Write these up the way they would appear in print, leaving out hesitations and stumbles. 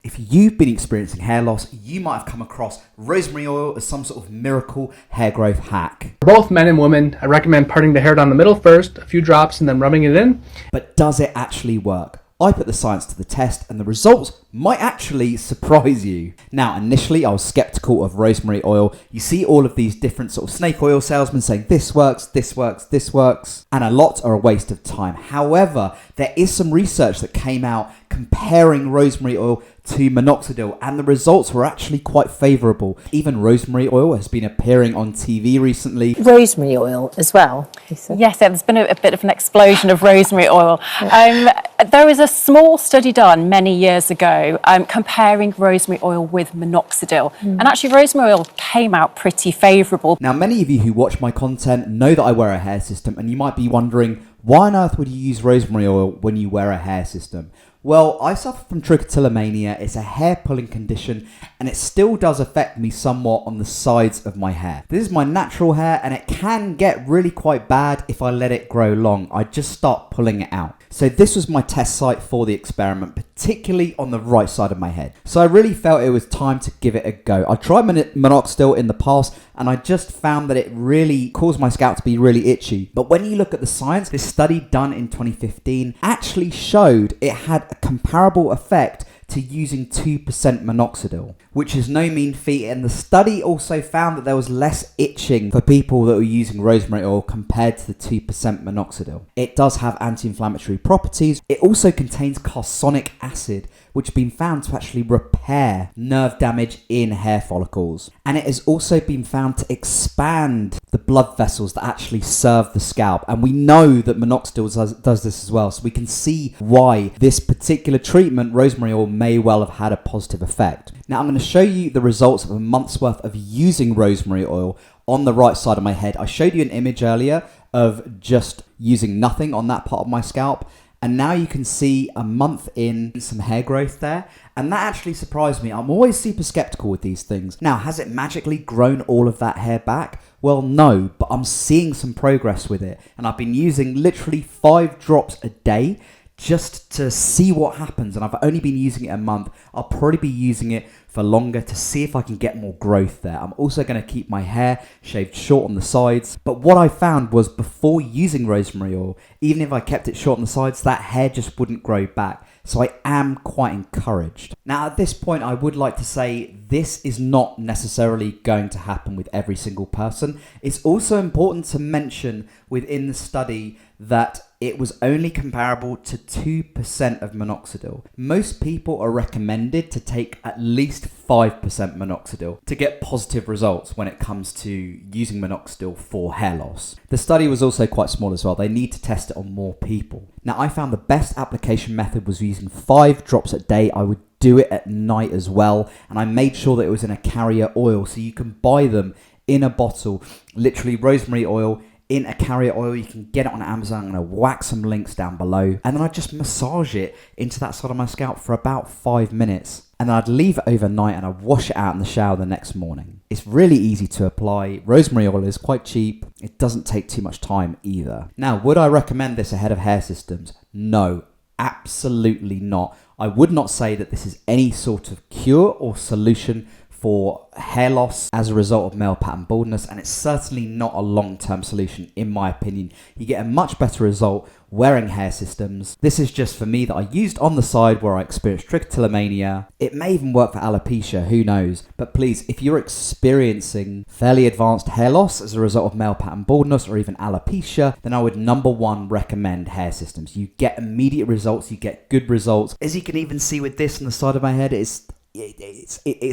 If you've been experiencing hair loss, you might have come across rosemary oil as some sort of miracle hair growth hack. For both men and women, I recommend parting the hair down the middle first, a few drops, and then rubbing it in. But does it actually work? I put the science to the test and the results might actually surprise you. Now, initially I was skeptical of rosemary oil. You see all of these different sort of snake oil salesmen saying this works, this works, this works, and a lot are a waste of time. However, there is some research that came out comparing rosemary oil to minoxidil, and the results were actually quite favourable. Even rosemary oil has been appearing on TV recently. Rosemary oil as well? Yes, there's been a bit of an explosion of rosemary oil. There was a small study done many years ago comparing rosemary oil with minoxidil, and actually rosemary oil came out pretty favourable. Now, many of you who watch my content know that I wear a hair system, and you might be wondering, why on earth would you use rosemary oil when you wear a hair system? Well, I suffer from trichotillomania. It's a hair pulling condition, and it still does affect me somewhat on the sides of my hair. This is my natural hair, and it can get really quite bad if I let it grow long. I just start pulling it out. So this was my test site for the experiment, particularly on the right side of my head. So I really felt it was time to give it a go. I tried minoxidil in the past, and I just found that it really caused my scalp to be really itchy. But when you look at the science, this study done in 2015 actually showed it had a comparable effect to using 2% minoxidil, which is no mean feat. And the study also found that there was less itching for people that were using rosemary oil compared to the 2% minoxidil. It does have anti-inflammatory properties. It also contains carsonic acid, which has been found to actually repair nerve damage in hair follicles. And it has also been found to expand the blood vessels that actually serve the scalp. And we know that minoxidil does this as well. So we can see why this particular treatment, rosemary oil, may well have had a positive effect. Now I'm going to show you the results of a month's worth of using rosemary oil on the right side of my head. I showed you an image earlier of just using nothing on that part of my scalp. And now you can see a month in, some hair growth there. And that actually surprised me. I'm always super skeptical with these things. Now, has it magically grown all of that hair back? Well, no, but I'm seeing some progress with it. And I've been using literally 5 drops a day just to see what happens. And I've only been using it a month. I'll probably be using it for longer to see if I can get more growth there. I'm also going to keep my hair shaved short on the sides. But what I found was before using rosemary oil, even if I kept it short on the sides, that hair just wouldn't grow back. So I am quite encouraged. Now at this point, I would like to say this is not necessarily going to happen with every single person. It's also important to mention within the study that it was only comparable to 2% of minoxidil. Most people are recommended to take at least 5% minoxidil to get positive results when it comes to using minoxidil for hair loss. The study was also quite small as well. They need to test it on more people. Now, I found the best application method was using 5 drops a day. I would do it at night as well, and I made sure that it was in a carrier oil, so you can buy them in a bottle, literally rosemary oil in a carrier oil. You can get it on Amazon. I'm going to whack some links down below. And then I just massage it into that side of my scalp for about 5 minutes. And then I'd leave it overnight and I'd wash it out in the shower the next morning. It's really easy to apply. Rosemary oil is quite cheap. It doesn't take too much time either. Now, would I recommend this ahead of hair systems? No, absolutely not. I would not say that this is any sort of cure or solution for hair loss as a result of male pattern baldness, and it's certainly not a long-term solution in my opinion. You get a much better result wearing hair systems. This is just for me that I used on the side where I experienced trichotillomania. It may even work for alopecia, who knows? But please, if you're experiencing fairly advanced hair loss as a result of male pattern baldness or even alopecia, then I would number 1 recommend hair systems. You get immediate results, you get good results. As you can even see with this on the side of my head, it's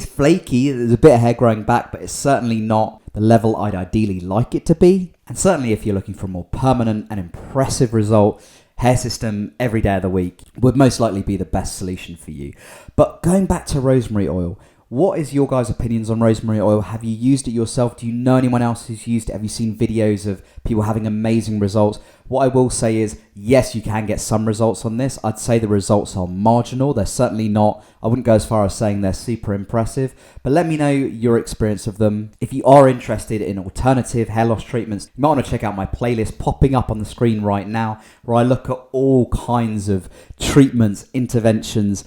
flaky. There's a bit of hair growing back, but it's certainly not the level I'd ideally like it to be. And certainly if you're looking for a more permanent and impressive result, hair system every day of the week would most likely be the best solution for you. But going back to rosemary oil, what is your guys' opinions on rosemary oil? Have you used it yourself? Do you know anyone else who's used it? Have you seen videos of people having amazing results? What I will say is, yes, you can get some results on this. I'd say the results are marginal. They're certainly not, I wouldn't go as far as saying they're super impressive, but let me know your experience of them. If you are interested in alternative hair loss treatments, you might want to check out my playlist popping up on the screen right now, where I look at all kinds of treatments, interventions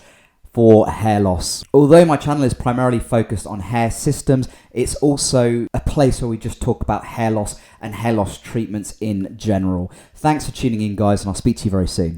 for hair loss. Although my channel is primarily focused on hair systems, it's also a place where we just talk about hair loss and hair loss treatments in general. Thanks for tuning in, guys, and I'll speak to you very soon.